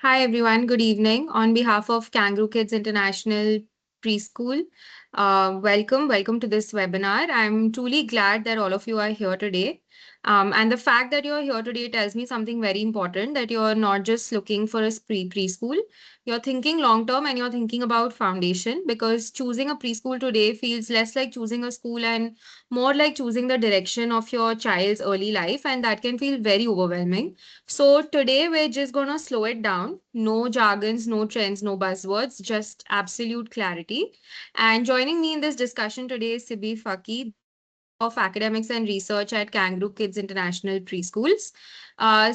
Hi everyone, good evening. On behalf of Kangaroo Kids International Preschool, welcome to this webinar. I'm truly glad that all of you are here today. And the fact that you're here today tells me something very important, that you're not just looking for a preschool, you're thinking long term and you're thinking about foundation, because choosing a preschool today feels less like choosing a school and more like choosing the direction of your child's early life, and that can feel very overwhelming. So today we're just gonna slow it down. No jargons, no trends, no buzzwords, just absolute clarity. And joining me in this discussion today is Sibi Fakih, of Academics and Research at Kangaroo Kids International Preschools.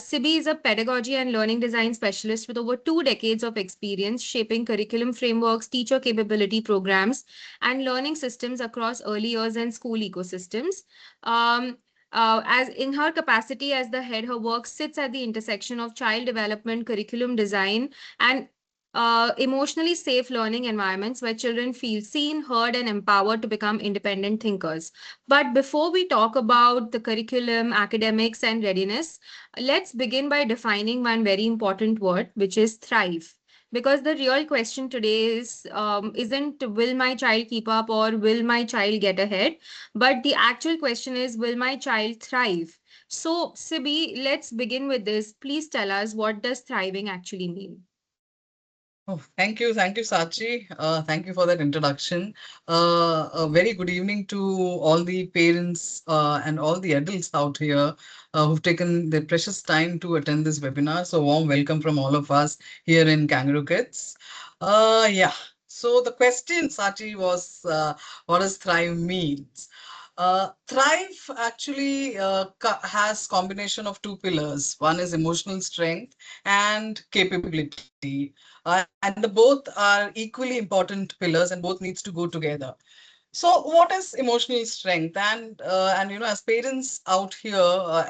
Sibi is a pedagogy and learning design specialist with over 2 decades of experience shaping curriculum frameworks, teacher capability programs, and learning systems across early years and school ecosystems. Um, as in her capacity as the head, her work sits at the intersection of child development, curriculum design, and emotionally safe learning environments where children feel seen, heard, and empowered to become independent thinkers. But before we talk about the curriculum, academics, and readiness, let's begin by defining one very important word, which is thrive. Because the real question today isn't will my child keep up or will my child get ahead, but the actual question is will my child thrive? So, Sibi, let's begin with this. Please tell us, what does thriving actually mean? Oh, thank you, Sachi. Thank you for that introduction. A very good evening to all the parents and all the adults out here who've taken their precious time to attend this webinar. So, warm welcome from all of us here in Kangaroo Kids. Yeah. So the question, Sachi, was what does thrive means? Thrive actually has combination of two pillars. One is emotional strength and capability, and the both are equally important pillars, and both needs to go together. So what is emotional strength? And as parents out here,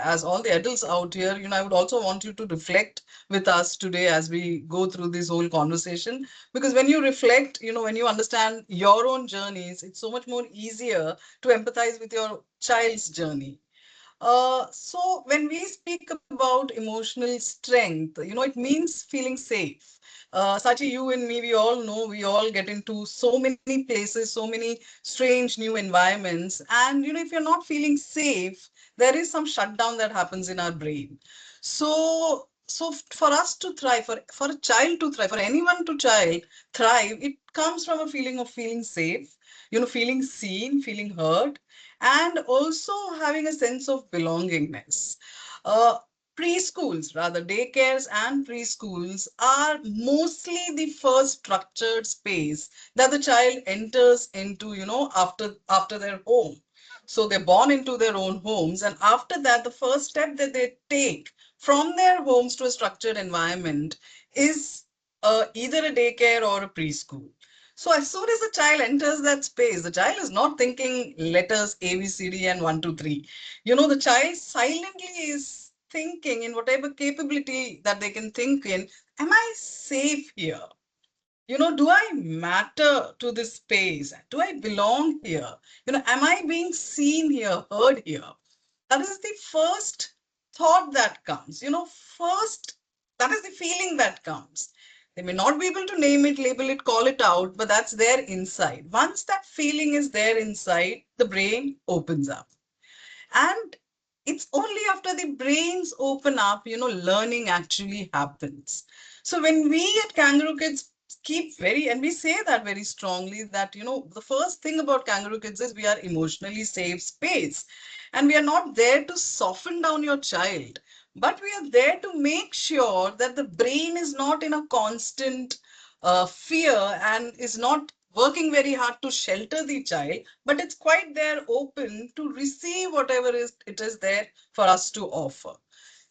as all the adults out here, I would also want you to reflect with us today as we go through this whole conversation, because when you reflect, when you understand your own journeys, it's so much more easier to empathize with your child's journey. So when we speak about emotional strength, it means feeling safe. Sachi, you and me, we all know we all get into so many places, so many strange new environments. And, if you're not feeling safe, there is some shutdown that happens in our brain. So for us to thrive, for a child to thrive, for anyone to child thrive, it comes from a feeling of feeling safe, feeling seen, feeling heard, and also having a sense of belongingness. Uh, Preschools, rather daycares and preschools, are mostly the first structured space that the child enters into, after their home. So they're born into their own homes, and after that, the first step that they take from their homes to a structured environment is either a daycare or a preschool. So as soon as the child enters that space, the child is not thinking letters A, B, C, D, and 1, 2, 3. The child silently is thinking in whatever capability that they can think in, am I safe here? Do I matter to this space? Do I belong here? Am I being seen here, heard here? That is the first thought that comes. First, that is the feeling that comes. They may not be able to name it, label it, call it out, but that's there inside. Once that feeling is there inside, the brain opens up. And it's only after the brains open up, learning actually happens. So when we at Kangaroo Kids keep and we say that very strongly, that, the first thing about Kangaroo Kids is we are emotionally safe space. And we are not there to soften down your child, but we are there to make sure that the brain is not in a constant fear and is not working very hard to shelter the child, but it's quite there open to receive whatever it is there for us to offer.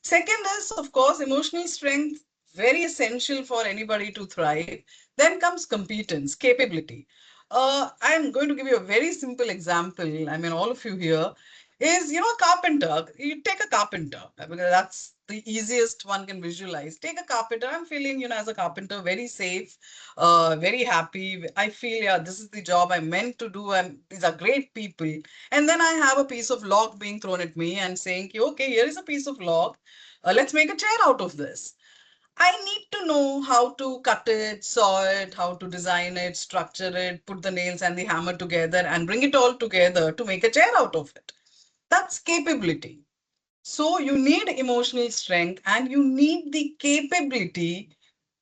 Second is, of course, emotional strength, very essential for anybody to thrive. Then comes competence, capability. I'm going to give you a very simple example. I mean, all of you here is, carpenter. You take a carpenter, because that's the easiest one can visualize. Take a carpenter. I'm feeling, as a carpenter, very safe, very happy. I feel, yeah, this is the job I'm meant to do. These are great people. And then I have a piece of log being thrown at me and saying, okay, here is a piece of log. Let's make a chair out of this. I need to know how to cut it, saw it, how to design it, structure it, put the nails and the hammer together and bring it all together to make a chair out of it. That's capability. So you need emotional strength and you need the capability,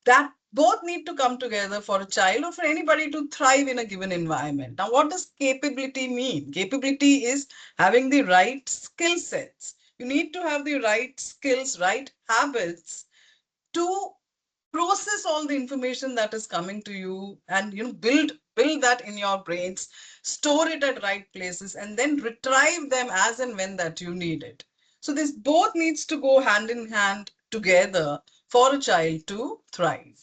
that both need to come together for a child or for anybody to thrive in a given environment. Now, what does capability mean? Capability is having the right skill sets. You need to have the right skills, right habits to process all the information that is coming to you, and build that in your brains, store it at right places, and then retrieve them as and when that you need it. So this both needs to go hand in hand together for a child to thrive.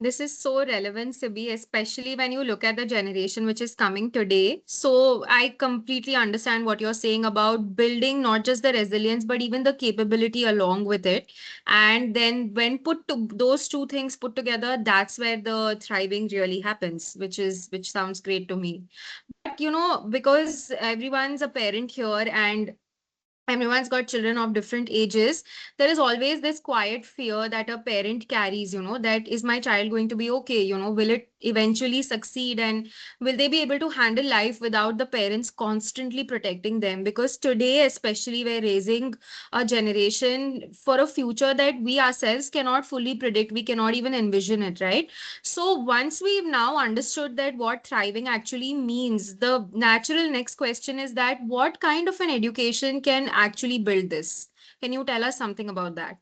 This is so relevant, Sibi, especially when you look at the generation which is coming today. So I completely understand what you're saying about building not just the resilience, but even the capability along with it. And then when put to those two things put together, that's where the thriving really happens, which sounds great to me. But because everyone's a parent here and everyone's got children of different ages, there is always this quiet fear that a parent carries, that is my child going to be okay, will it eventually succeed, and will they be able to handle life without the parents constantly protecting them? Because today especially we're raising a generation for a future that we ourselves cannot fully predict, we cannot even envision it, right? So once we've now understood that what thriving actually means, the natural next question is that what kind of an education can actually build this? Can you tell us something about that?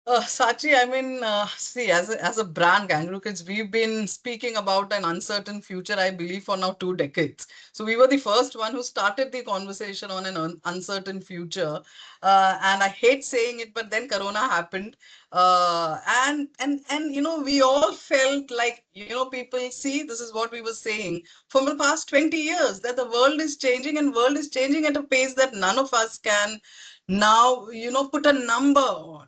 Sachi, I mean, see, as a brand, Kangaroo Kids, we've been speaking about an uncertain future, I believe, for now 2 decades. So we were the first one who started the conversation on an uncertain future. And I hate saying it, but then Corona happened, and we all felt like, people see, this is what we were saying for the past 20 years, that the world is changing, and world is changing at a pace that none of us can now, put a number on.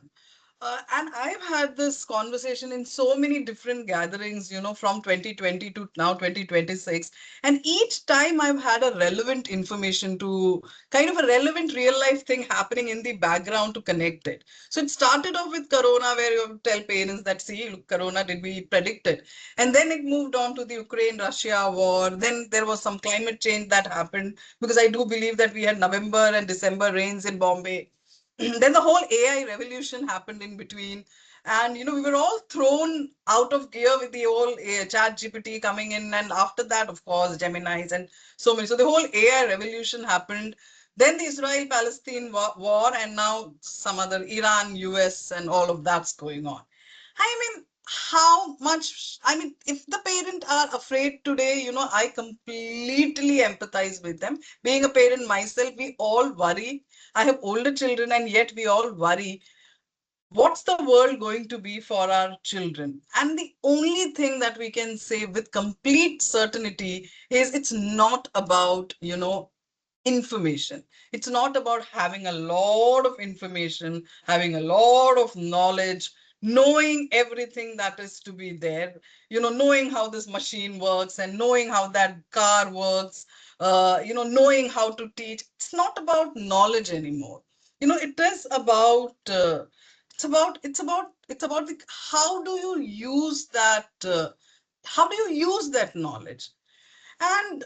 And I've had this conversation in so many different gatherings, from 2020 to now 2026. And each time I've had a relevant information to kind of a relevant real life thing happening in the background to connect it. So it started off with Corona, where you tell parents that, see, look, Corona, did we predict it? And then it moved on to the Ukraine-Russia war. Then there was some climate change that happened, because I do believe that we had November and December rains in Bombay. Then the whole AI revolution happened in between. And we were all thrown out of gear with the whole chat GPT coming in. And after that, of course, Gemini's and so many. So the whole AI revolution happened. Then the Israel-Palestine war, and now some other Iran, US, and all of that's going on. I mean, how much, I mean, if the parent are afraid today, I completely empathize with them. Being a parent myself, we all worry. I have older children, and yet we all worry, what's the world going to be for our children? And the only thing that we can say with complete certainty is, it's not about, information. It's not about having a lot of information, having a lot of knowledge, knowing everything that is to be there, knowing how this machine works and knowing how that car works, knowing how to teach. It's not about knowledge anymore. It is about, it's about how do you use that, how do you use that knowledge? and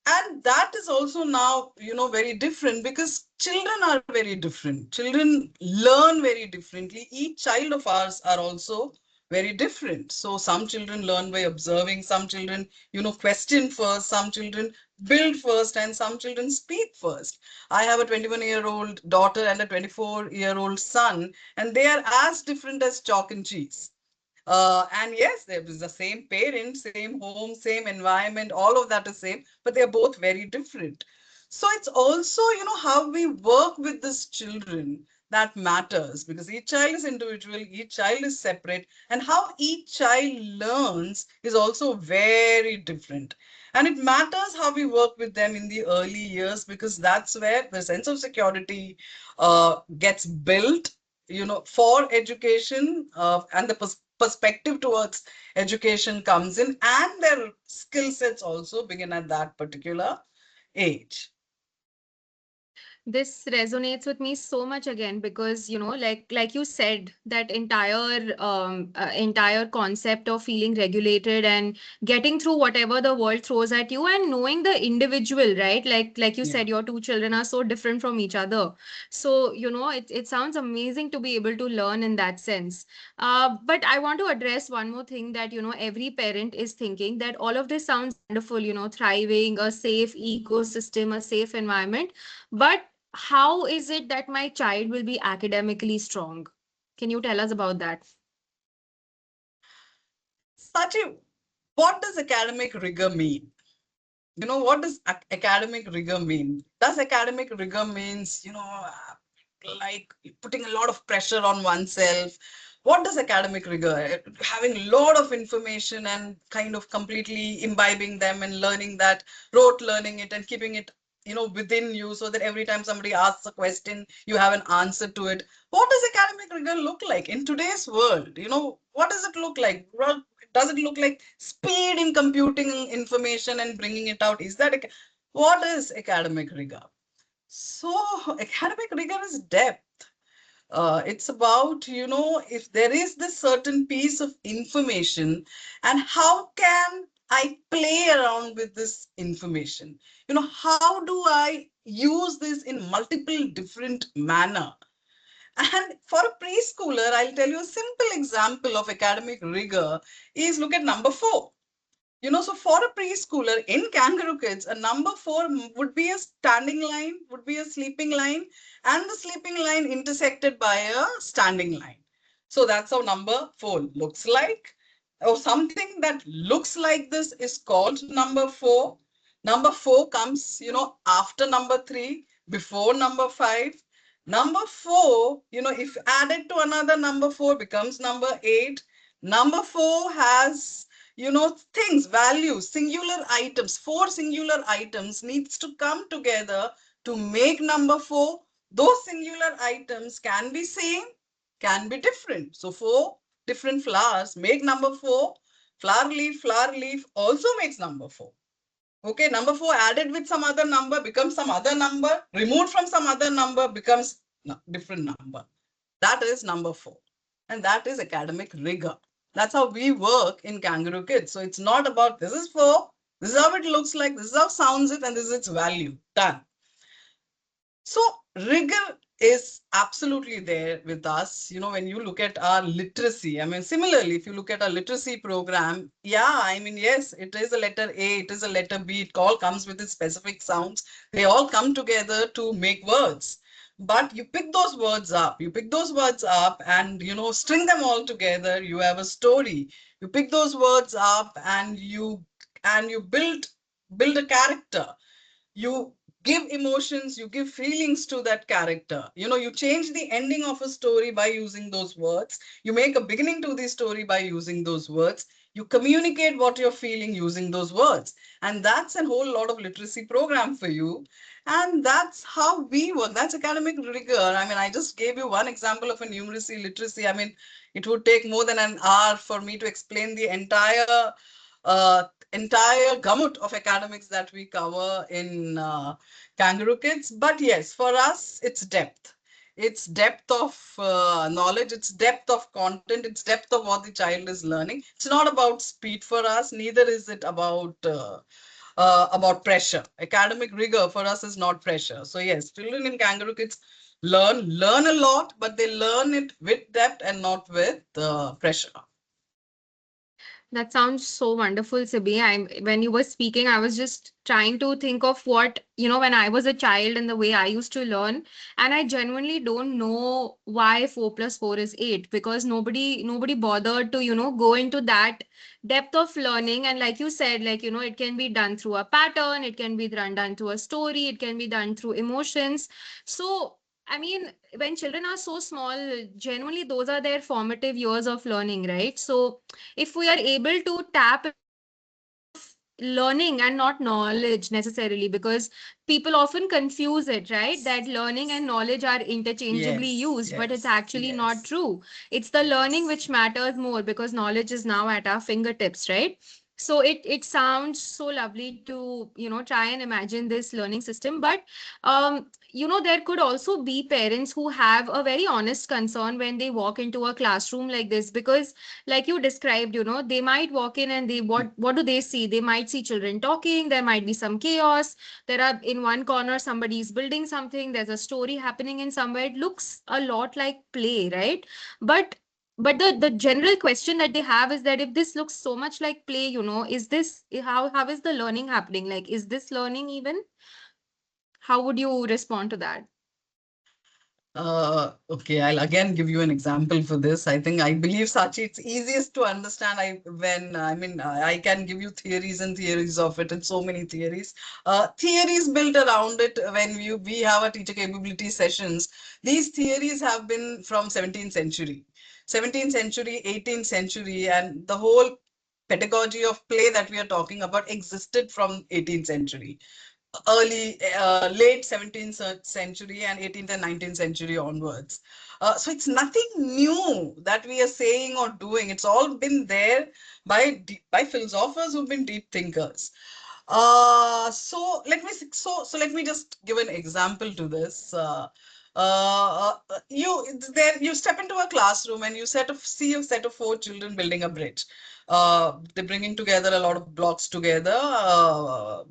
and that is also now, very different, because children are very different. Children learn very differently. Each child of ours are also very different. So some children learn by observing, some children, question first, some children build first, and some children speak first. I have a 21-year-old daughter and a 24-year-old son, and they are as different as chalk and cheese. And yes, there is the same parent, same home, same environment, all of that is same, but they're both very different. So it's also, how we work with these children that matters, because each child is individual, each child is separate, and how each child learns is also very different. And it matters how we work with them in the early years, because that's where the sense of security gets built, for education, and the perspective towards education comes in, and their skill sets also begin at that particular age. This resonates with me so much again because like you said, that entire concept of feeling regulated and getting through whatever the world throws at you, and knowing the individual, right? Like you Yeah. said, your two children are so different from each other. So it sounds amazing to be able to learn in that sense. But I want to address one more thing, that every parent is thinking that all of this sounds wonderful, thriving, a safe ecosystem, a safe environment. But how is it that my child will be academically strong? Can you tell us about that? Sachi, what does academic rigor mean? What does academic rigor mean? Does academic rigor means, like putting a lot of pressure on oneself? What does academic rigor? Having a lot of information and kind of completely imbibing them and learning that, rote learning it and keeping it, within you so that every time somebody asks a question, you have an answer to it. What does academic rigor look like in today's world? What does it look like? Well, does it look like speed in computing information and bringing it out? Is that what is academic rigor? So academic rigor is depth. It's about, if there is this certain piece of information, and how can I play around with this information? How do I use this in multiple different manner? And for a preschooler, I'll tell you a simple example of academic rigor is look at number four. So for a preschooler in Kangaroo Kids, a number four would be a standing line, would be a sleeping line, and the sleeping line intersected by a standing line. So that's how number four looks like. Or something that looks like this is called number four. Number four comes, after number three, before number five. Number four, if added to another number four becomes number eight. Number four has things, values, singular items, four singular items needs to come together to make number four. Those singular items can be same, can be different. So four different flowers make number four. Flower leaf also makes number four. Okay, number four added with some other number becomes some other number, removed from some other number becomes different number. That is number four. And that is academic rigor. That's how we work in Kangaroo Kids. So it's not about this is four, this is how it looks like, this is how sounds it, and this is its value. Done. So rigor is absolutely there with us. When you look at our literacy, I mean, similarly, if you look at our literacy program, yeah, I mean, yes, it is a letter A, it is a letter B, it all comes with its specific sounds. They all come together to make words. But you pick those words up and, string them all together. You have a story. You pick those words up and you build a character. You give emotions, you give feelings to that character. You change the ending of a story by using those words. You make a beginning to the story by using those words. You communicate what you're feeling using those words. And that's a whole lot of literacy program for you. And that's how we work. That's academic rigor. I mean, I just gave you one example of a numeracy literacy. I mean, it would take more than an hour for me to explain the uh, entire gamut of academics that we cover in Kangaroo Kids. But yes, for us, it's depth. It's depth of knowledge, it's depth of content, it's depth of what the child is learning. It's not about speed for us, neither is it about pressure. Academic rigor for us is not pressure. So yes, children in Kangaroo Kids learn a lot, but they learn it with depth and not with pressure. That sounds so wonderful, Sibi. When you were speaking, I was just trying to think of what, when I was a child and the way I used to learn. And I genuinely don't know why 4 plus 4 is 8, because nobody bothered to, go into that depth of learning. And like you said, like, it can be done through a pattern, it can be done through a story, it can be done through emotions. So, I mean, when children are so small, genuinely those are their formative years of learning, right? So if we are able to tap into that depth of learning and not knowledge necessarily, because people often confuse it, right? That learning and knowledge are interchangeably Yes, used, but it's yes, actually not yes, true. It's the learning yes. which matters more, because knowledge is now at our fingertips, right? So it sounds so lovely to, try and imagine this learning system. But there could also be parents who have a very honest concern when they walk into a classroom like this, because like you described, they might walk in and what do they see? They might see children talking, there might be some chaos, there are in one corner somebody's building something, there's a story happening in somewhere. It looks a lot like play, right? but but the general question that they have is that if this looks so much like play, is this how is the learning happening? Like, is this learning even? How would you respond to that? Okay, I'll again give you an example for this. I believe, Sachi, it's easiest to understand. I can give you theories and theories of it, and so many theories. Theories built around it. When we have a teacher capability sessions, these theories have been from 17th century, 17th century, 18th century, and the whole pedagogy of play that we are talking about existed from 18th century, late 17th century and 18th and 19th century onwards. So it's nothing new that we are saying or doing. It's all been there by philosophers who've been deep thinkers. So let me just give an example to this. You step into a classroom and see a set of four children building a bridge. They're bringing together a lot of blocks together,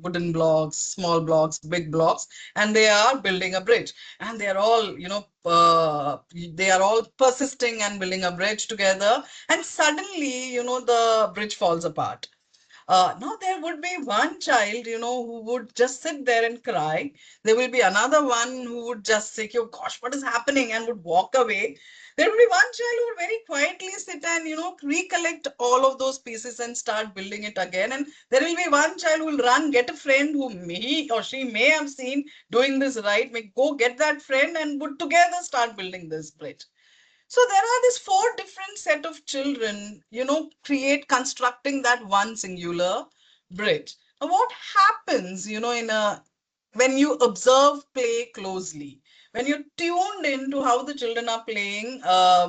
wooden blocks, small blocks, big blocks, and they are building a bridge. And they are all, they are all persisting and building a bridge together. And suddenly, the bridge falls apart. Now there would be one child, who would just sit there and cry. There will be another one who would just say, "Oh gosh, what is happening?" and would walk away. There would be one child who would very quietly sit and, recollect all of those pieces and start building it again. And there will be one child who will run, get a friend who he or she may have seen doing this right, may go get that friend and would together start building this bridge. So there are these four different set of children, create constructing that one singular bridge. Now, what happens, in a when you observe play closely, when you're tuned into how the children are playing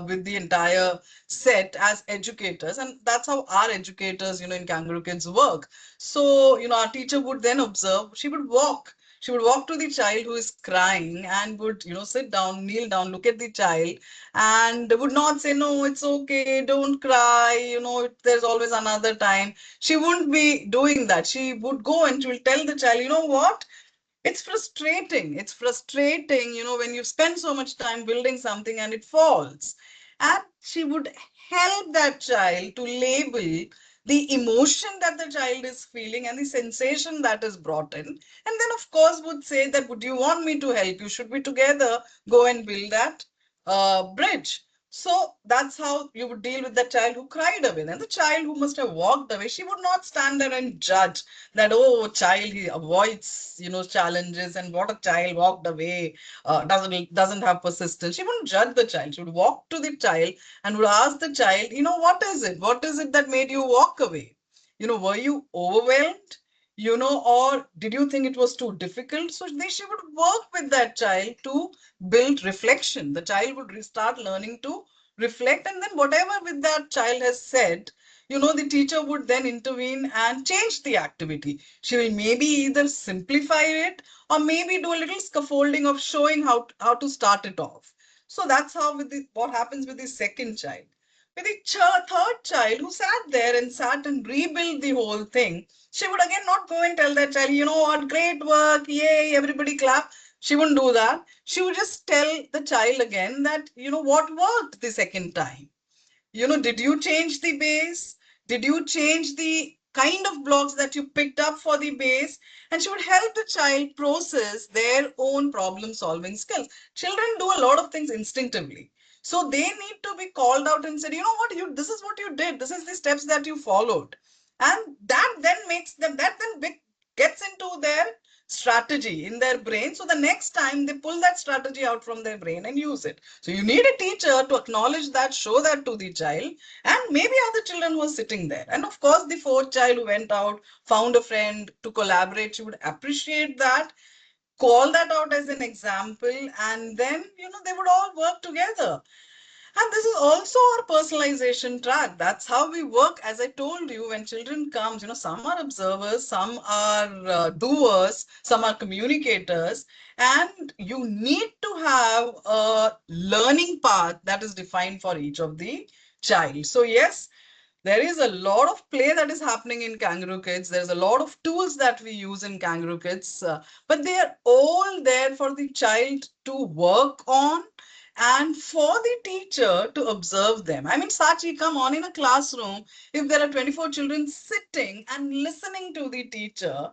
with the entire set as educators, and that's how our educators, in Kangaroo Kids work. So, our teacher would then observe, she would walk to the child who is crying and would, sit down, kneel down, look at the child, and would not say, "No, it's okay, don't cry, there's always another time." She wouldn't be doing that. She would go and she will tell the child, "You know what? It's frustrating. It's frustrating, when you spend so much time building something and it falls." And she would help that child to label the emotion that the child is feeling and the sensation that is brought in. And then, of course, would say that, "Would you want me to help you? Should we together go and build that bridge?" So that's how you would deal with the child who cried away. And the child who must have walked away, she would not stand there and judge that, "Oh, child, he avoids, challenges, and what a child walked away, doesn't have persistence." She wouldn't judge the child. She would walk to the child and would ask the child, "What is it? What is it that made you walk away? Were you overwhelmed? Or did you think it was too difficult?" So she would work with that child to build reflection. The child would start learning to reflect, and then whatever with that child has said, the teacher would then intervene and change the activity. She will maybe either simplify it or maybe do a little scaffolding of showing how to start it off. So that's how what happens with the second child. With the third child who sat there and sat and rebuilt the whole thing, she would again not go and tell that child, "You know what, great work, yay, everybody clap." She wouldn't do that. She would just tell the child again that, what worked the second time. Did you change the base? Did you change the kind of blocks that you picked up for the base? And she would help the child process their own problem solving skills. Children do a lot of things instinctively. So they need to be called out and said, "You know what, this is what you did. This is the steps that you followed." And that then gets into their strategy in their brain. So the next time they pull that strategy out from their brain and use it. So you need a teacher to acknowledge that, show that to the child, and maybe other children were sitting there. And of course, the fourth child who went out, found a friend to collaborate, she would appreciate that, call that out as an example, and then, they would all work together. And this is also our personalization track. That's how we work. As I told you, when children comes, some are observers, some are doers, some are communicators, and you need to have a learning path that is defined for each of the child. So yes, there is a lot of play that is happening in Kangaroo Kids. There's a lot of tools that we use in Kangaroo Kids, but they are all there for the child to work on and for the teacher to observe them. I mean, Sachi, come on, in a classroom, if there are 24 children sitting and listening to the teacher,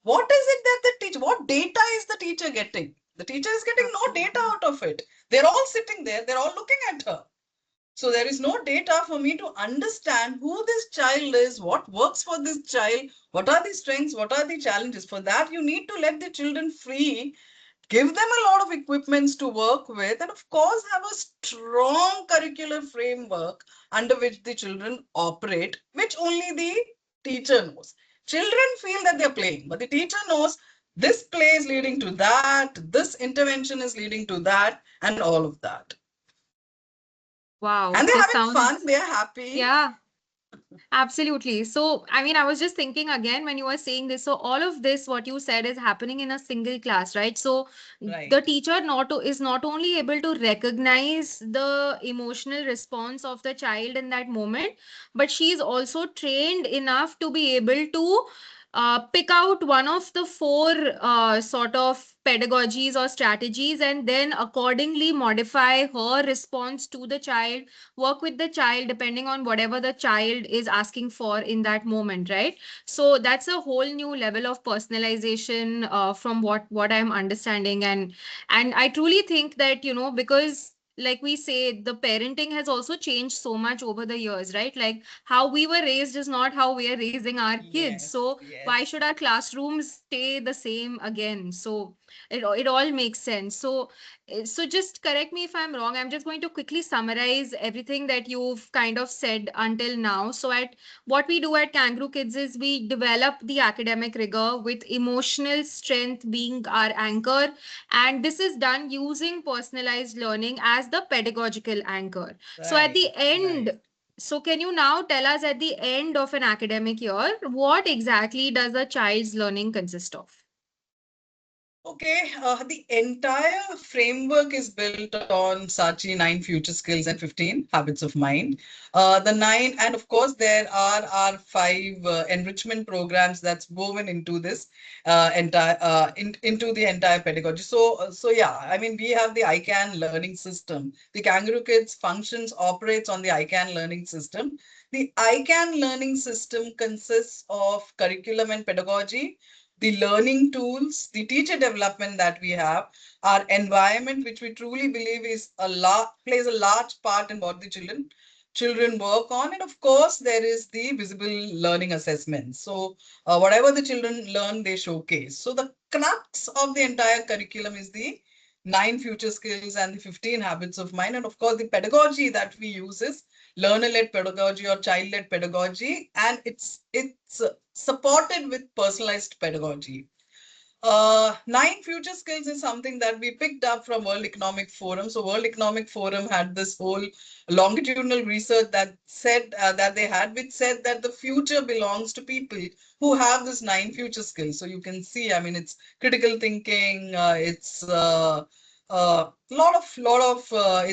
what is it that the teacher, what data is the teacher getting? The teacher is getting no data Absolutely. out of it. They're all sitting there, they're all looking at her. So there is no data for me to understand who this child is, what works for this child, what are the strengths, what are the challenges. For that, you need to let the children free, give them a lot of equipments to work with, and of course, have a strong curricular framework under which the children operate, which only the teacher knows. Children feel that they're playing, but the teacher knows this play is leading to that, this intervention is leading to that, and all of that. Wow, And they're this having fun, sounds, they're happy. yeah. Absolutely. So, I mean, I was just thinking again when you were saying this. So, all of this, what you said, is happening in a single class, right? So, the Right. teacher is not only able to recognize the emotional response of the child in that moment, but she is also trained enough to be able to pick out one of the four sort of pedagogies or strategies and then accordingly modify her response to the child, work with the child depending on whatever the child is asking for in that moment, right? So that's a whole new level of personalization, from what I'm understanding. And I truly think that, because like we say, the parenting has also changed so much over the years, right? Like how we were raised is not how we are raising our kids. Yes, So why yes. should our classrooms stay the same again? So it all makes sense. So just correct me if I'm wrong. I'm just going to quickly summarize everything that you've kind of said until now. So, at what we do at Kangaroo Kids is we develop the academic rigor with emotional strength being our anchor. And this is done using personalized learning as the pedagogical anchor. So, at the Right, end, right. so can you now tell us at the end of an academic year, what exactly does a child's learning consist of? Okay, the entire framework is built on Sachi 9 future skills and 15 habits of mind. The nine, and of course, there are our five enrichment programs that's woven into this into the entire pedagogy. So yeah, I mean, we have the ICANN learning system. The Kangaroo Kids functions operates on the ICANN learning system. The ICANN learning system consists of curriculum and pedagogy, the learning tools, the teacher development that we have, our environment, which we truly believe is plays a large part in what the children work on, and of course there is the visible learning assessment. So whatever the children learn, they showcase. So the crux of the entire curriculum is the 9 future skills and the 15 habits of mind, and of course the pedagogy that we use is learner-led pedagogy or child-led pedagogy, and it's supported with personalized pedagogy. 9 future skills is something that we picked up from World Economic Forum. So World Economic Forum had this whole longitudinal research that said that they had, which said that the future belongs to people who have this 9 future skills. So you can see, I mean, it's critical thinking, it's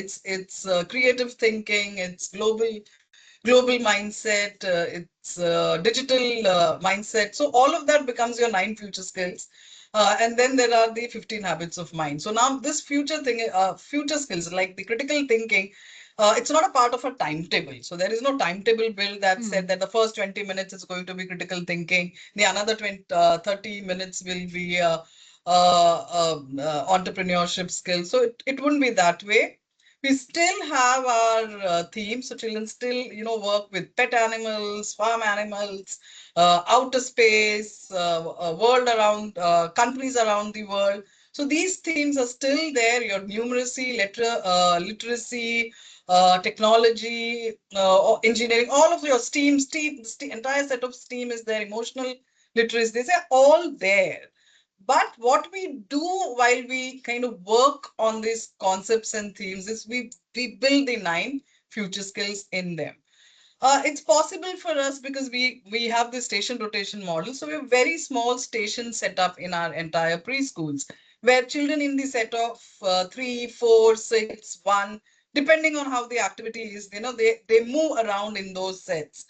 it's creative thinking, it's global mindset, it's digital mindset. So all of that becomes your 9 future skills. And then there are the 15 habits of mind. So now this future skills like the critical thinking, it's not a part of a timetable. So there is no timetable build that said Hmm. that the first 20 minutes is going to be critical thinking. The another 30 minutes will be entrepreneurship skills. So it wouldn't be that way. We still have our themes. So children still, work with pet animals, farm animals, outer space, world around, countries around the world. So these themes are still there. Your numeracy, literacy, technology, engineering, all of your STEAM, entire set of STEAM is there. Emotional literacy, these are all there. But what we do while we kind of work on these concepts and themes is we we build the 9 future skills in them. It's possible for us because we have the station rotation model. So we have very small stations set up in our entire preschools, where children in the set of 3, 4, 6, 1, depending on how the activity is, they move around in those sets.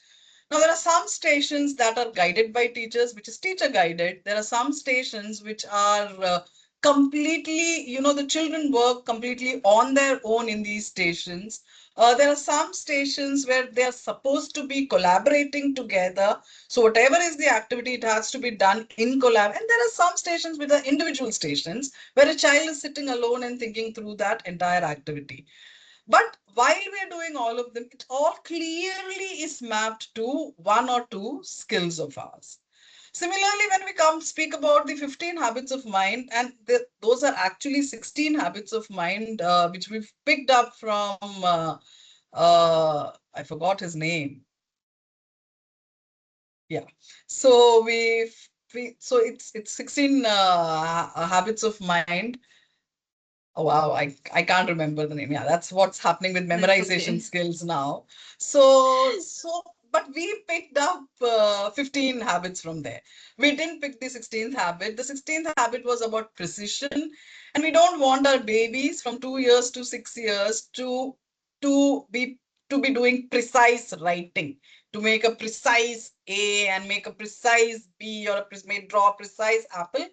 Now, there are some stations that are guided by teachers, which is teacher guided. There are some stations which are completely, the children work completely on their own in these stations. There are some stations where they are supposed to be collaborating together. So, whatever is the activity, it has to be done in collab. And there are some stations which are individual stations where a child is sitting alone and thinking through that entire activity. But while we are doing all of them, it all clearly is mapped to one or two skills of ours. Similarly, when we come speak about the 15 habits of mind, and those are actually 16 habits of mind, which we've picked up from, I forgot his name. Yeah. So so it's 16 habits of mind. Oh wow, I can't remember the name. Yeah, that's what's happening with That's memorization okay. skills now. So but we picked up 15 habits from there. We didn't pick the 16th habit. The 16th habit was about precision, and we don't want our babies from 2 years to 6 years to be to be doing precise writing, to make a precise A and make a precise B, or may draw a precise apple.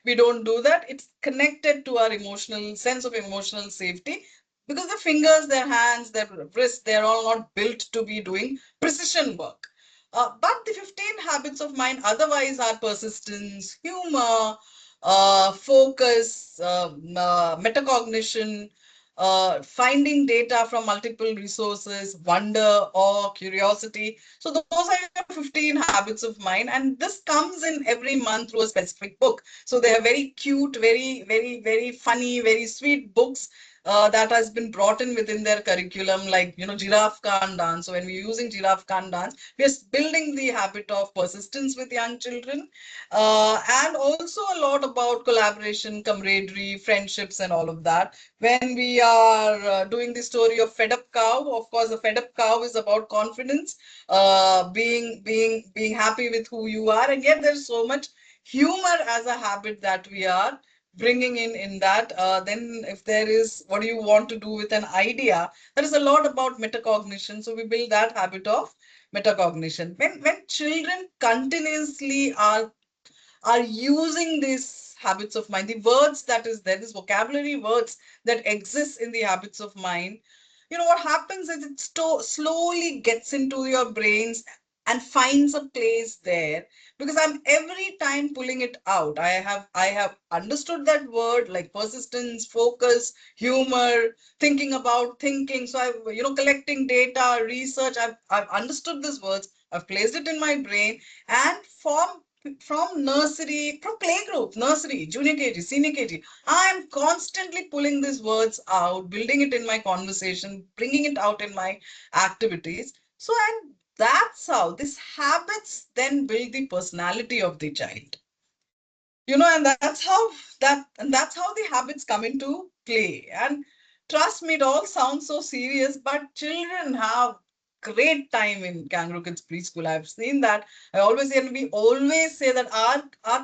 We don't do that. It's connected to our emotional sense of emotional safety, because the fingers, their hands, their wrists, they're all not built to be doing precision work. But the 15 habits of mind otherwise are persistence, humor, focus, metacognition, finding data from multiple resources, wonder, awe, curiosity. So those are your 15 habits of mind, and this comes in every month through a specific book. So they are very cute, very funny, very sweet books that has been brought in within their curriculum, like giraffe can't dance. So when we're using giraffe can't dance, we are building the habit of persistence with young children, and also a lot about collaboration, camaraderie, friendships, and all of that. When we are doing the story of fed up cow, of course, the fed up cow is about confidence, being happy with who you are, and yet there's so much humor as a habit that we are bringing in that. Then if there is, what do you want to do with an idea, there is a lot about metacognition, so we build that habit of metacognition. When children continuously are using these habits of mind, the words that is there, this vocabulary words that exists in the habits of mind, what happens is it slowly gets into your brains and finds a place there, because I'm every time pulling it out. I have understood that word, like persistence, focus, humor, thinking about thinking. So I've collecting data, research. I've understood these words. I've placed it in my brain, and from nursery, from playgroup, nursery, junior KG, senior KG, I am constantly pulling these words out, building it in my conversation, bringing it out in my activities. So, and that's how these habits then build the personality of the child. And that's how the habits come into play. And trust me, it all sounds so serious, but children have great time in Kangaroo Kids preschool. I've seen that. I always say, and we always say that our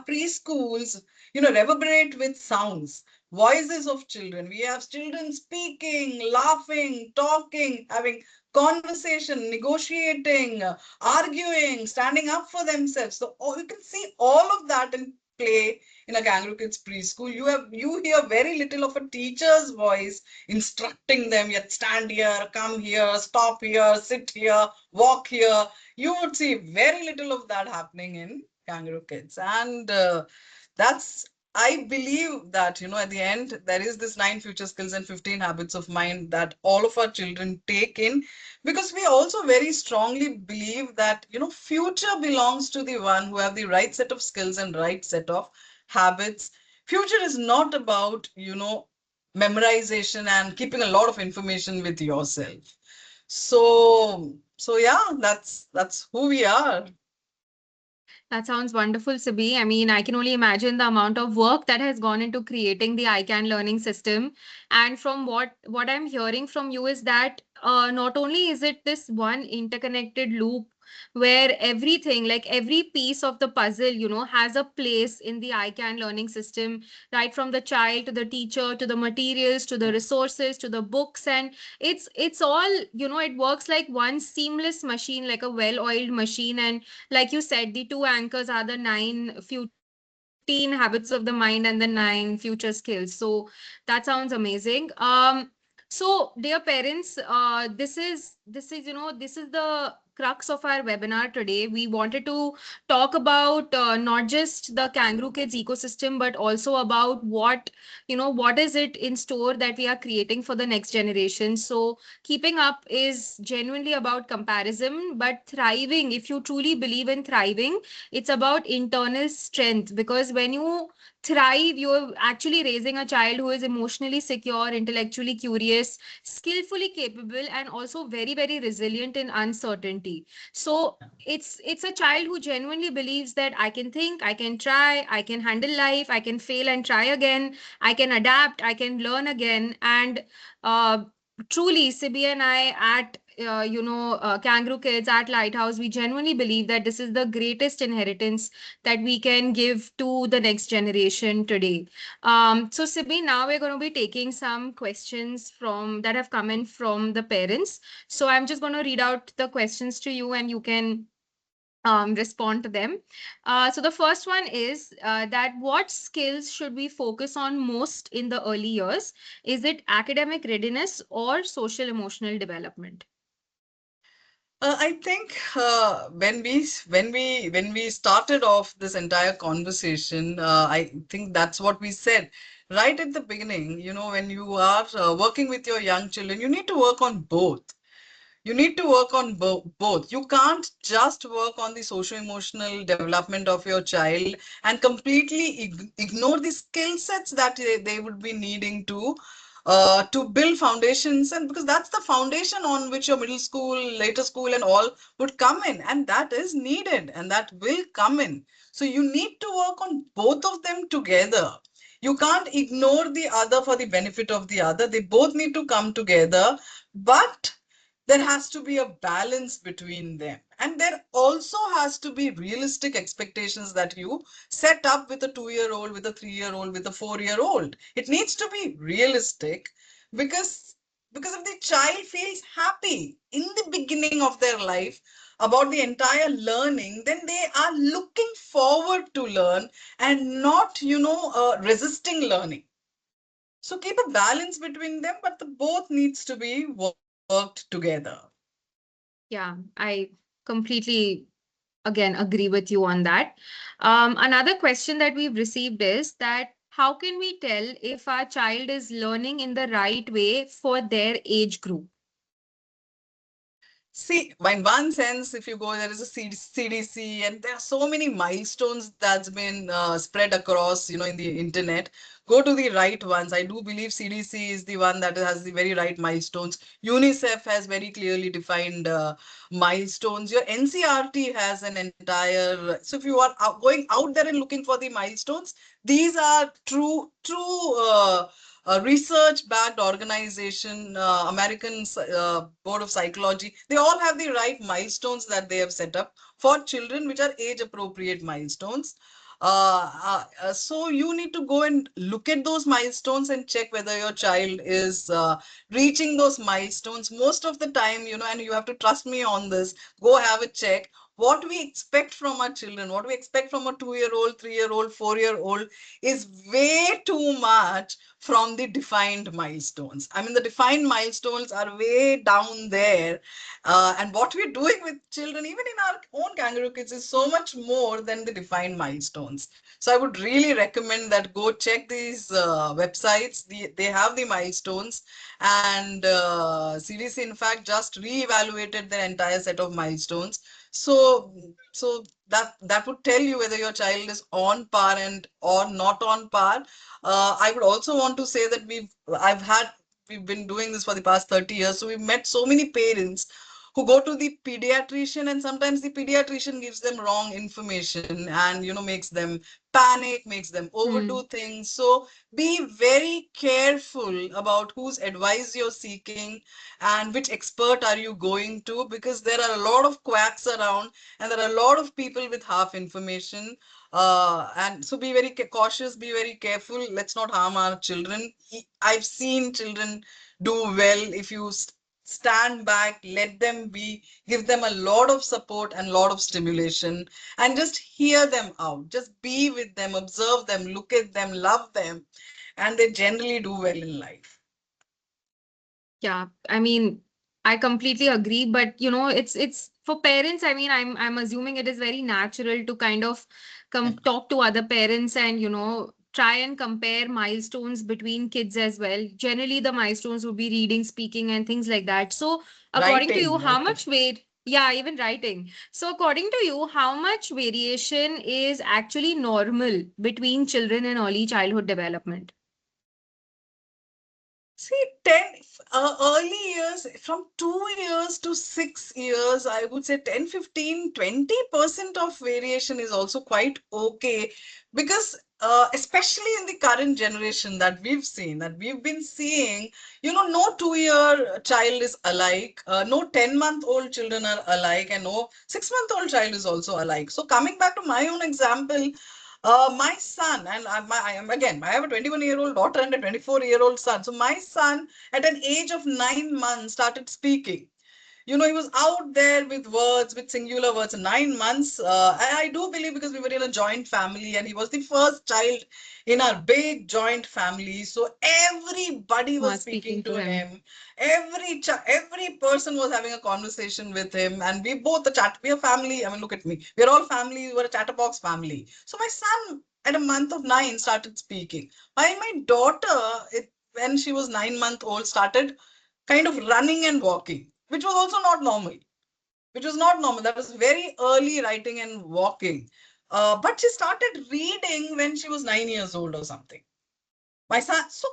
preschools, reverberate with sounds, voices of children. We have children speaking, laughing, talking, having conversation, negotiating, arguing, standing up for themselves. So you can see all of that in play in a Kangaroo Kids preschool. You hear very little of a teacher's voice instructing them, yet stand here, come here, stop here, sit here, walk here. You would see very little of that happening in Kangaroo Kids. And that's I believe that, at the end, there is this 9 future skills and 15 habits of mind that all of our children take in, because we also very strongly believe that, future belongs to the one who have the right set of skills and right set of habits. Future is not about, memorization and keeping a lot of information with yourself. So yeah, that's who we are. That sounds wonderful, Sibi. I mean, I can only imagine the amount of work that has gone into creating the ICANN learning system. And from what I'm hearing from you is that not only is it this one interconnected loop where everything, like every piece of the puzzle, has a place in the ICANN learning system, right from the child to the teacher to the materials to the resources to the books, and it's all, it works like one seamless machine, like a well-oiled machine. And like you said, the two anchors are the 15 habits of the mind and the 9 future skills. So that sounds amazing. So dear parents, this is this is the crux of our webinar today. We wanted to talk about not just the Kangaroo Kids ecosystem, but also about what is it in store that we are creating for the next generation. So keeping up is genuinely about comparison, but thriving, if you truly believe in thriving, it's about internal strength. Because when you thrive, you're actually raising a child who is emotionally secure, intellectually curious, skillfully capable, and also very, very resilient in uncertainty. So it's a child who genuinely believes that I can think, I can try, I can handle life, I can fail and try again, I can adapt, I can learn again. And uh, truly, Sibi and I at Kangaroo Kids at Lighthouse, we genuinely believe that this is the greatest inheritance that we can give to the next generation today. So Sibi, now we're going to be taking some questions from that have come in from the parents. So I'm just going to read out the questions to you, and you can respond to them. So the first one is that what skills should we focus on most in the early years? Is it academic readiness or social emotional development? I think when we started off this entire conversation, I think that's what we said right at the beginning. You know, when you are working with your young children, you need to work on both. You need to work on both. You can't just work on the social emotional development of your child and completely ignore the skill sets that they would be needing to build foundations, and because that's the foundation on which your middle school, later school, and all would come in, and that is needed and that will come in. So you need to work on both of them together. You can't ignore the other for the benefit of the other. They both need to come together, but there has to be a balance between them. And there also has to be realistic expectations that you set up with a 2-year-old, with a 3-year-old, with a 4-year-old. It needs to be realistic because if the child feels happy in the beginning of their life about the entire learning, then they are looking forward to learn and not, resisting learning. So keep a balance between them, but the both needs to be worked together. Yeah, I completely again agree with you on that. Another question that we've received is that how can we tell if our child is learning in the right way for their age group? See, in one sense, if you go, there is a CDC, and there are so many milestones that's been spread across, in the internet. Go to the right ones. I do believe CDC is the one that has the very right milestones. UNICEF has very clearly defined milestones. Your NCRT has an entire. So if you are going out there and looking for the milestones, these are true research-backed organization, American Board of Psychology. They all have the right milestones that they have set up for children, which are age-appropriate milestones. So you need to go and look at those milestones and check whether your child is reaching those milestones. Most of the time, and you have to trust me on this, go have a check. What we expect from our children, what we expect from a 2-year-old, 3-year-old, 4-year-old is way too much from the defined milestones. I mean, the defined milestones are way down there. And what we're doing with children, even in our own Kangaroo Kids, is so much more than the defined milestones. So I would really recommend that go check these websites. They have the milestones, and CDC, in fact, just re-evaluated their entire set of milestones. So that would tell you whether your child is on par and or not on par. I would also want to say that we've been doing this for the past 30 years, so we've met so many parents who go to the pediatrician, and sometimes the pediatrician gives them wrong information and makes them panic, makes them Hmm. overdo things. So be very careful about whose advice you're seeking and which expert are you going to, because there are a lot of quacks around and there are a lot of people with half information. And so be very cautious, be very careful. Let's not harm our children. I've seen children do well if you stand back, let them be, give them a lot of support and lot of stimulation, and just hear them out. Just be with them, observe them, look at them, love them, and they generally do well in life. Yeah, I mean, I completely agree, but it's for parents. I mean, I'm assuming it is very natural to kind of come talk to other parents and try and compare milestones between kids as well. Generally, the milestones would be reading, speaking, and things like that. So, according to you, Writing, how writing. much weight? Yeah, even writing. So, according to you, how much variation is actually normal between children in early childhood development? See, early years, from 2 years to 6 years, I would say 10, 15, 20% of variation is also quite okay. Because, especially in the current generation that we've seen, that we've been seeing, no 2-year child is alike, no 10-month-old children are alike, and no 6-month-old child is also alike. So, coming back to my own example, my son, and I am again, I have a 21-year-old daughter and a 24-year-old son. So my son, at an age of 9 months, started speaking. He was out there with words, with singular words, 9 months. I do believe, because we were in a joint family and he was the first child in our big joint family. So everybody was speaking Speaking to to him. him. Every person was having a conversation with him. And we both, we are family. I mean, look at me. We're all family. We were a chatterbox family. So my son, at a month of 9, started speaking. While my daughter, when she was 9 months old, started kind of running and walking, which was also not normal. Which was not normal. That was very early writing and walking. But she started reading when she was 9 years old or something. My son. So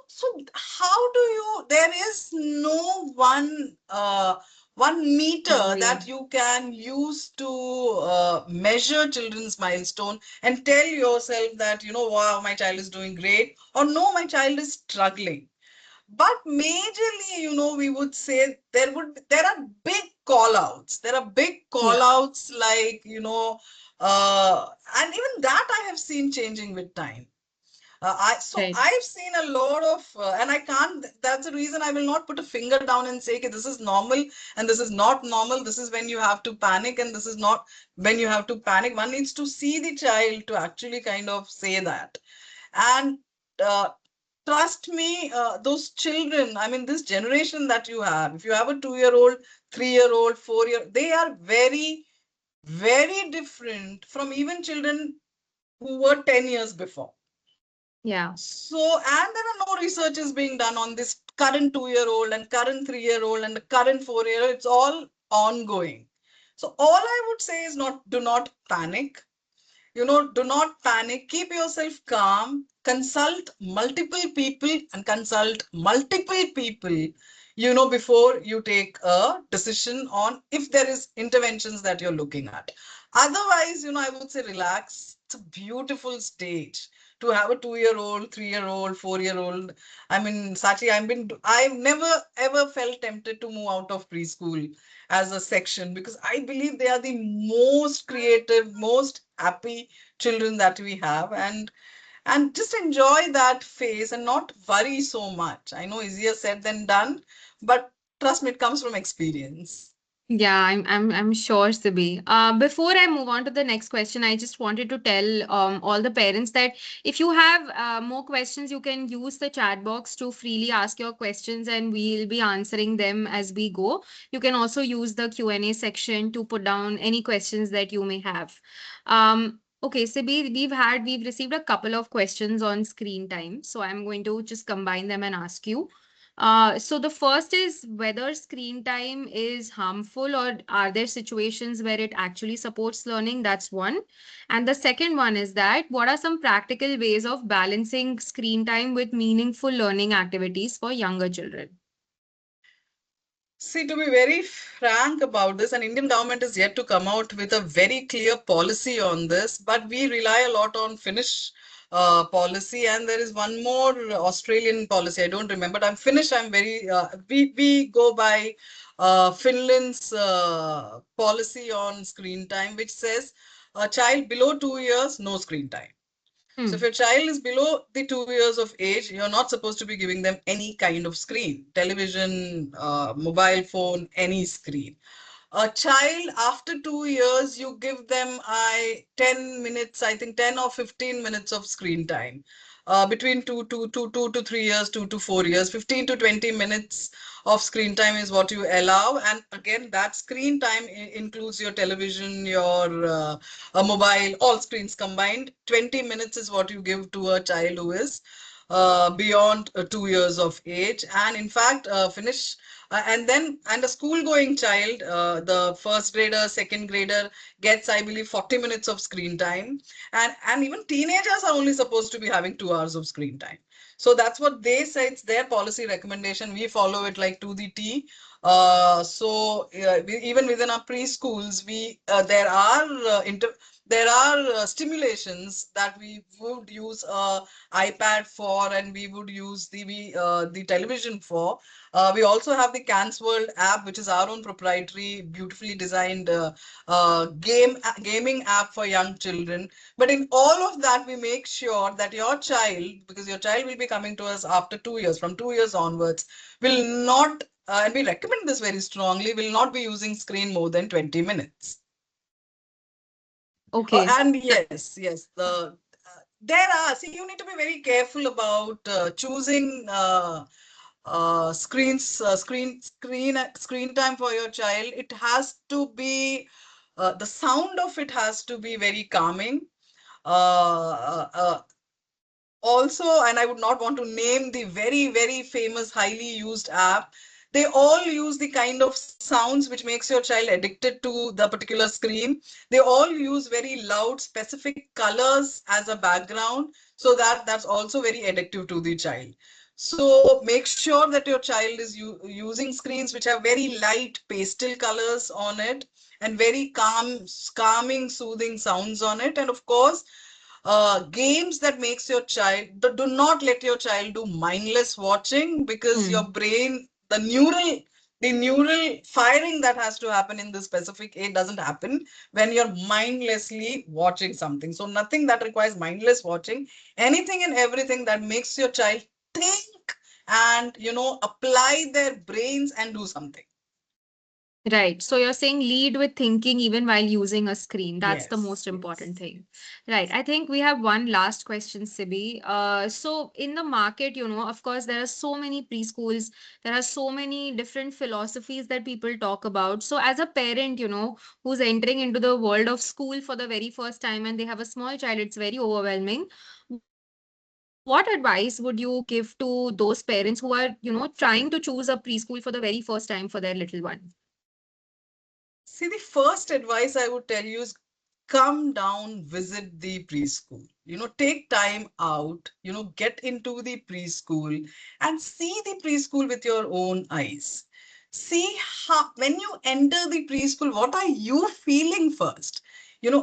how do you? There is no one meter Way. that you can use to measure children's milestone and tell yourself that wow, my child is doing great, or no, my child is struggling. But majorly, we would say there are big call outs. There are big call Yeah, outs, like, and even that I have seen changing with time. right. I've seen a lot of, and I can't. That's the reason I will not put a finger down and say, okay, this is normal and this is not normal. This is when you have to panic, and this is not when you have to panic. One needs to see the child to actually kind of say that. And uh, trust me, those children, I mean, this generation that you have, if you have a 2-year-old, 3-year-old, 4-year, they are very, very different from even children who were 10 years before. Yeah. So, and there are no researches being done on this current 2-year-old and current 3-year-old and the current 4-year-old. It's all ongoing. So, all I would say is, not do not panic. Do not panic. Keep yourself calm. Consult multiple people and consult multiple people, before you take a decision on if there is interventions that you're looking at. Otherwise, I would say relax. It's a beautiful stage to have a 2-year-old, 3-year-old, 4-year-old. I mean, Sachi, I've never ever felt tempted to move out of preschool as a section, because I believe they are the most creative, most happy children that we have, and just enjoy that phase and not worry so much. I know easier said than done, but trust me, it comes from experience. Yeah, I'm sure, Sibi. Before I move on to the next question, I just wanted to tell all the parents that if you have more questions, you can use the chat box to freely ask your questions, and we'll be answering them as we go. You can also use the Q&A section to put down any questions that you may have. Okay, Sibi, we've received a couple of questions on screen time, so I'm going to just combine them and ask you. So the first is whether screen time is harmful, or are there situations where it actually supports learning? That's one. And the second one is that what are some practical ways of balancing screen time with meaningful learning activities for younger children? See, to be very frank about this, and Indian government is yet to come out with a very clear policy on this, but we rely a lot on Finnish policy, and there is one more Australian policy. I don't remember. I'm Finnish. I'm very. We go by Finland's policy on screen time, which says a child below 2 years, no screen time. So if Hmm. your child is below the 2 years of age, you're not supposed to be giving them any kind of screen, television, mobile phone, any screen. A child after 2 years, you give them 10 minutes, I think 10 or 15 minutes of screen time. Between 2 to 3 years, 2 to 4 years, 15 to 20 minutes of screen time is what you allow. And again, that screen time includes your television, your mobile, all screens combined. 20 minutes is what you give to a child who is beyond 2 years of age. And in fact, finish and a school going child, the first grader, second grader gets, I believe, 40 minutes of screen time. And even teenagers are only supposed to be having 2 hours of screen time. So that's what they say. It's their policy recommendation. We follow it like to the T. Even within our preschools, we there are stimulations that we would use iPad for, and we would use the television for. We also have the Cans World app, which is our own proprietary, beautifully designed gaming app for young children. But in all of that, we make sure that your child, because your child will be coming to us after 2 years, from 2 years onwards, will not, and we recommend this very strongly, will not be using screen more than 20 minutes. Okay. And yes, there are, see, you need to be very careful about choosing screen time for your child. It has to be the sound of it has to be very calming. Also, and I would not want to name the very famous, highly used app. They all use the kind of sounds which makes your child addicted to the particular screen. They all use very loud, specific colors as a background, so that's also very addictive to the child. So make sure that your child is using screens which have very light pastel colors on it and very calming, soothing sounds on it. And of course, games that makes your child, do not let your child do mindless watching, because your Hmm. brain, the neural firing that has to happen in this specific age doesn't happen when you're mindlessly watching something. So nothing that requires mindless watching, anything and everything that makes your child think and apply their brains and do something. Right. So you're saying lead with thinking even while using a screen. That's the Yes, most important yes. thing. Right. I think we have one last question, Sibi. So in the market, of course, there are so many preschools, there are so many different philosophies that people talk about. So as a parent, who's entering into the world of school for the very first time and they have a small child, it's very overwhelming. What advice would you give to those parents who are, trying to choose a preschool for the very first time for their little one? See, the first advice I would tell you is come down, visit the preschool. Take time out, get into the preschool and see the preschool with your own eyes. See how, when you enter the preschool, what are you feeling first?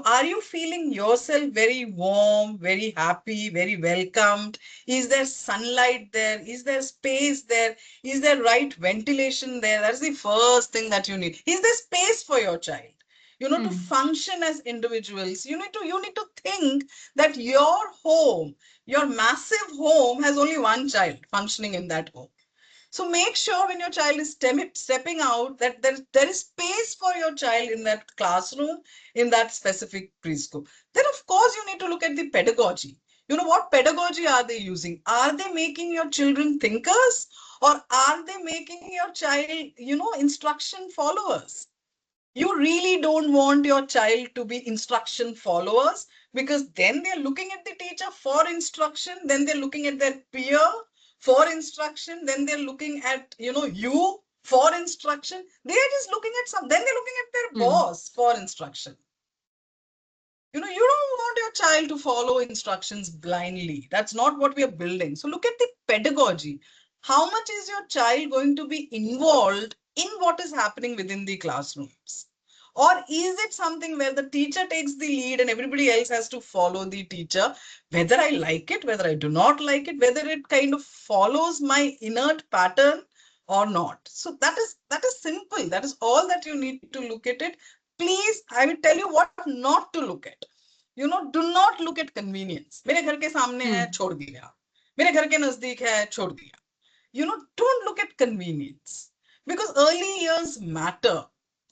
Are you feeling yourself very warm, very happy, very welcomed? Is there sunlight there? Is there space there? Is there right ventilation there? That's the first thing that you need. Is there space for your child? To Hmm. function as individuals, you need to think that your home, your massive home, has only one child functioning in that home. So make sure when your child is stepping out that there is space for your child in that classroom, in that specific preschool. Then, of course, you need to look at the pedagogy. What pedagogy are they using? Are they making your children thinkers, or are they making your child, instruction followers? You really don't want your child to be instruction followers, because then they're looking at the teacher for instruction, then they're looking at their peer for instruction, then they're looking at you for instruction. They're just looking at then they're looking at their Hmm. boss for instruction. You don't want your child to follow instructions blindly. That's not what we are building. So look at the pedagogy. how much is your child going to be involved in what is happening within the classrooms? Or is it something where the teacher takes the lead and everybody else has to follow the teacher, whether I like it, whether I do not like it, whether it kind of follows my inert pattern or not? So that is simple. That is all that you need to look at it. Please, I will tell you what not to look at. Do not look at convenience. मेरे घर के सामने है, Hmm. छोड़ दिया. मेरे घर के नजदीक है, छोड़ दिया. Don't look at convenience, because early years matter.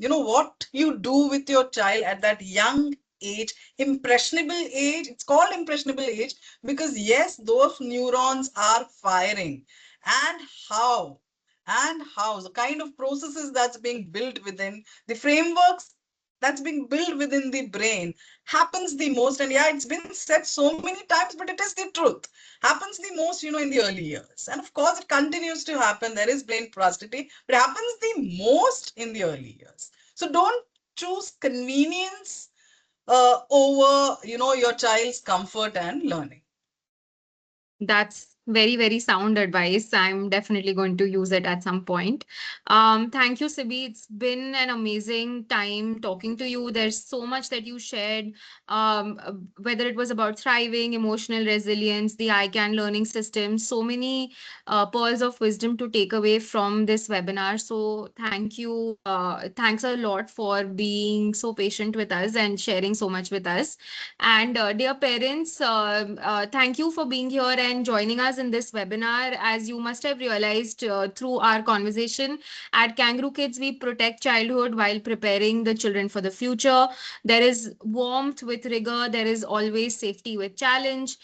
What you do with your child at that young age, impressionable age. It's called impressionable age because, yes, those neurons are firing. And how? And how? The kind of processes that's being built within the frameworks that's being built within the brain happens the most. And yeah, it's been said so many times, but it is the truth. Happens the most, in the early years. And of course, it continues to happen. There is brain plasticity, but it happens the most in the early years. So don't choose convenience over, your child's comfort and learning. That's very, very sound advice. I'm definitely going to use it at some point. Thank you, Sibi. It's been an amazing time talking to you. There's so much that you shared, whether it was about thriving, emotional resilience, the ICANN learning system, so many pearls of wisdom to take away from this webinar. So thank you. Thanks a lot for being so patient with us and sharing so much with us. And dear parents, thank you for being here and joining us in this webinar. As you must have realized through our conversation, at Kangaroo Kids, we protect childhood while preparing the children for the future. There is warmth with rigor, there is always safety with challenge,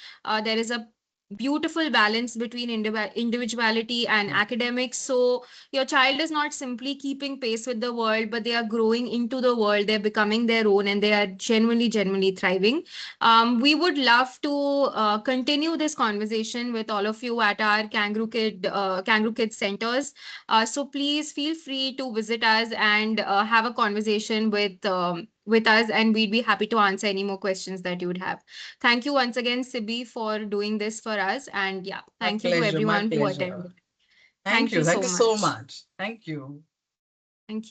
there is a beautiful balance between individuality and academics. So your child is not simply keeping pace with the world, but they are growing into the world, they're becoming their own, and they are genuinely thriving. We would love to continue this conversation with all of you at our Kangaroo Kid centers. So please feel free to visit us and have a conversation with us, and we'd be happy to answer any more questions that you would have. Thank you once again, Sibi, for doing this for us, and yeah, My thank you to pleasure. My everyone who pleasure. attended. Thank Thank you. you Thank so you so much. much. Thank you. Thank you.